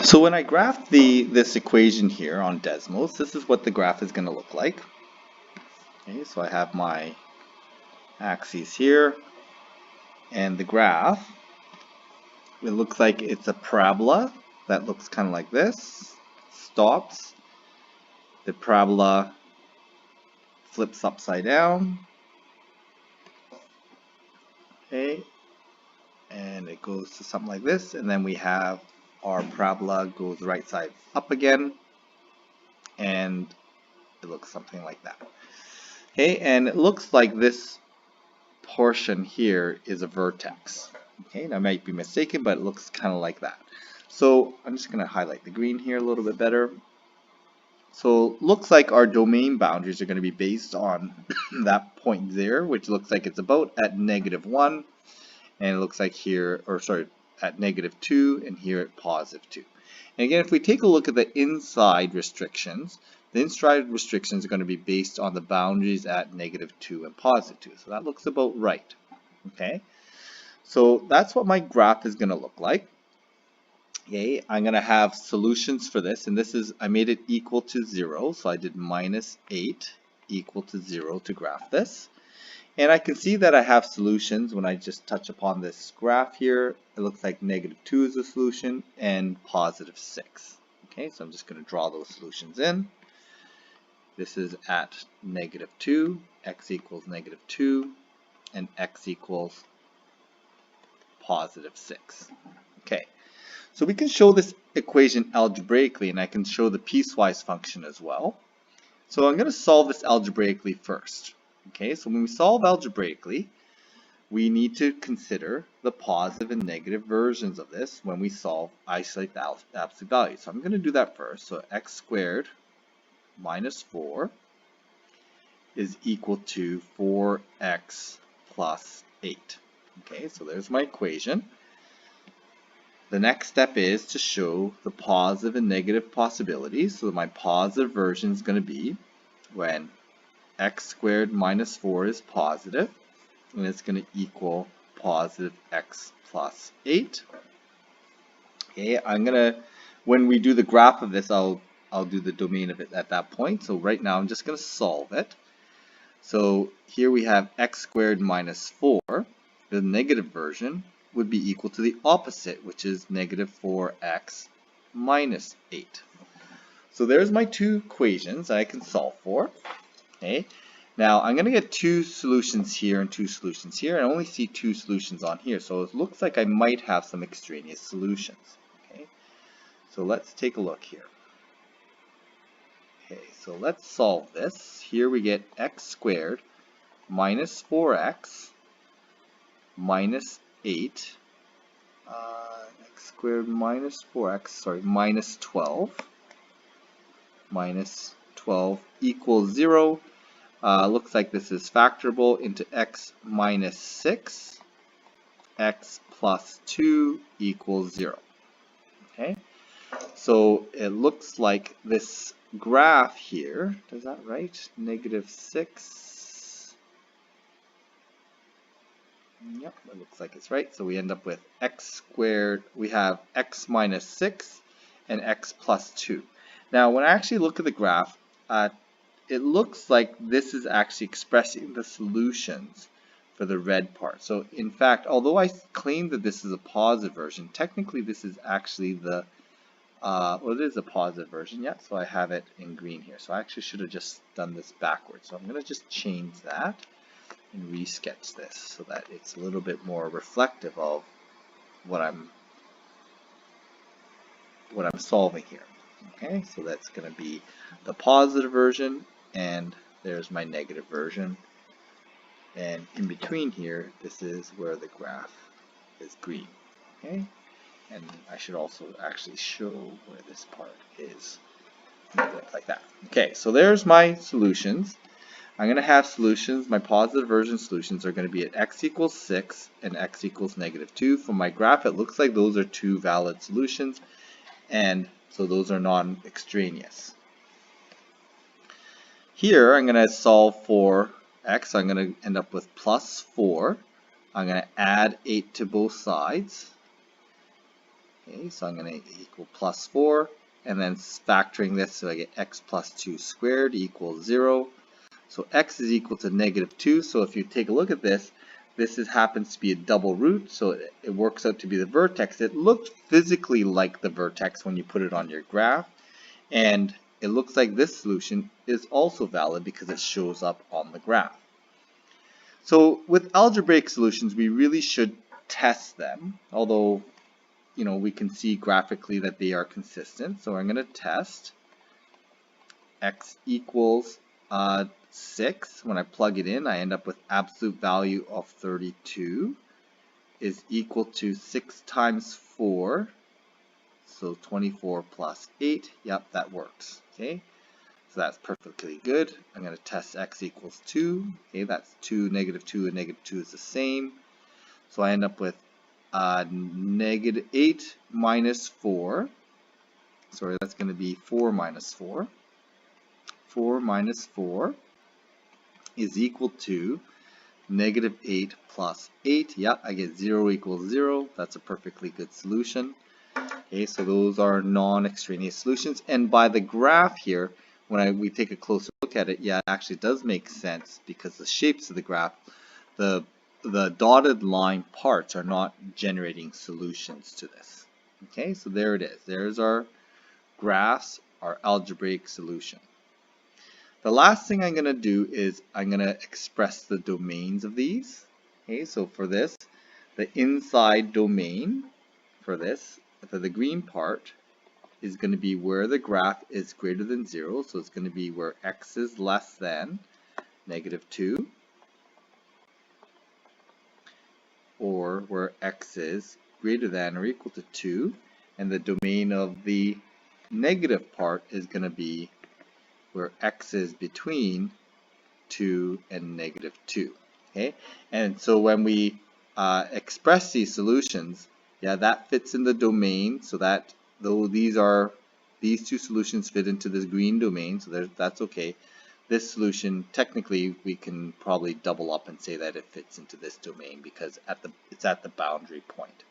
So when I graph this equation here on Desmos, this is what the graph is going to look like. Okay, so I have my axes here, and the graph, it looks like it's a parabola that looks kind of like this, stops, the parabola flips upside down, okay, and it goes to something like this, and then we have our parabola goes right side up again, and it looks something like that. Okay, and it looks like this portion here is a vertex. Okay, and I might be mistaken, but it looks kind of like that. So I'm just going to highlight the green here a little bit better. So looks like our domain boundaries are going to be based on that point there, which looks like it's about at -1, and it looks like here, or sorry, at -2, and here at +2. And again, if we take a look at the inside restrictions, the inside restrictions are going to be based on the boundaries at -2 and +2. So that looks about right. Okay, so that's what my graph is going to look like. Okay, I'm going to have solutions for this, and this is, I made it equal to 0, so I did -8 equal to 0 to graph this. And I can see that I have solutions when I just touch upon this graph here. It looks like -2 is a solution and +6. Okay, so I'm just going to draw those solutions in. This is at -2, x equals -2, and x equals +6. Okay, so we can show this equation algebraically, and I can show the piecewise function as well. So I'm going to solve this algebraically first. Okay, so when we solve algebraically, we need to consider the positive and negative versions of this when we isolate the absolute value. So I'm going to do that first. So x squared minus 4 is equal to 4x plus 8. Okay, so there's my equation. The next step is to show the positive and negative possibilities. So my positive version is going to be when x squared minus 4 is positive, and it's going to equal positive x plus 8. Okay, when we do the graph of this, I'll do the domain of it at that point. So right now I'm just going to solve it. So here we have x squared minus 4. The negative version would be equal to the opposite, which is -4x minus 8. So there's my two equations that I can solve for. Okay. Now I'm going to get two solutions here and two solutions here. I only see two solutions on here, so it looks like I might have some extraneous solutions. Okay. So let's take a look here. Okay, so let's solve this. Here we get x squared minus 4x minus 8, x squared minus 4x, sorry, minus 12 equals 0. Looks like this is factorable into x minus 6, x plus 2 equals 0. Okay, so it looks like this graph here, does that right? -6. Yep, it looks like it's right. So we end up with x squared, we have x minus 6 and x plus 2. Now when I actually look at the graph, it looks like this is actually expressing the solutions for the red part. So in fact, although I claim that this is a positive version, technically this is actually the, well, it is a positive version, yeah, so I have it in green here. So I actually should have just done this backwards. So I'm going to just change that and resketch this so that it's a little bit more reflective of what I'm solving here. Okay, so that's going to be the positive version, and there's my negative version. And in between here, this is where the graph is green. Okay, and I should also actually show where this part is like that. Okay, so there's my solutions. I'm going to have solutions, my positive version solutions are going to be at x equals 6 and x equals -2. From my graph, it looks like those are two valid solutions, and so those are non-extraneous. Here, I'm going to solve for x. I'm going to end up with +4. I'm going to add 8 to both sides. Okay, so I'm going to equal plus 4, and then factoring this, so I get x plus 2 squared equals 0. So x is equal to negative 2, so if you take a look at this, happens to be a double root, so it works out to be the vertex. It looked physically like the vertex when you put it on your graph, and it looks like this solution is also valid because it shows up on the graph. So with algebraic solutions, we really should test them, although we can see graphically that they are consistent. So I'm going to test x equals 6. When I plug it in, I end up with absolute value of 32 is equal to 6 times 4, so 24 plus 8. Yep, that works. Okay, so that's perfectly good. I'm going to test x equals 2. Okay, that's 2, negative 2, and negative 2 is the same. So I end up with negative 8 minus 4. Sorry, that's going to be 4 minus 4. 4 minus 4 is equal to negative 8 plus 8. Yeah, I get 0 equals 0. That's a perfectly good solution. Okay, so those are non-extraneous solutions. And by the graph here, when we take a closer look at it, yeah, it actually does make sense because the shapes of the graph, the dotted line parts are not generating solutions to this. Okay, so there it is. There's our graphs, our algebraic solution. The last thing I'm going to do is I'm going to express the domains of these. Okay, so for this, the inside domain for this, for the green part, is going to be where the graph is greater than 0. So it's going to be where x is less than negative 2, or where x is greater than or equal to 2. And the domain of the negative part is going to be where x is between 2 and negative 2. Okay, and so when we express these solutions, yeah, that fits in the domain, so that though these two solutions fit into this green domain, so that's okay. This solution, technically, we can probably double up and say that it fits into this domain because it's at the boundary point.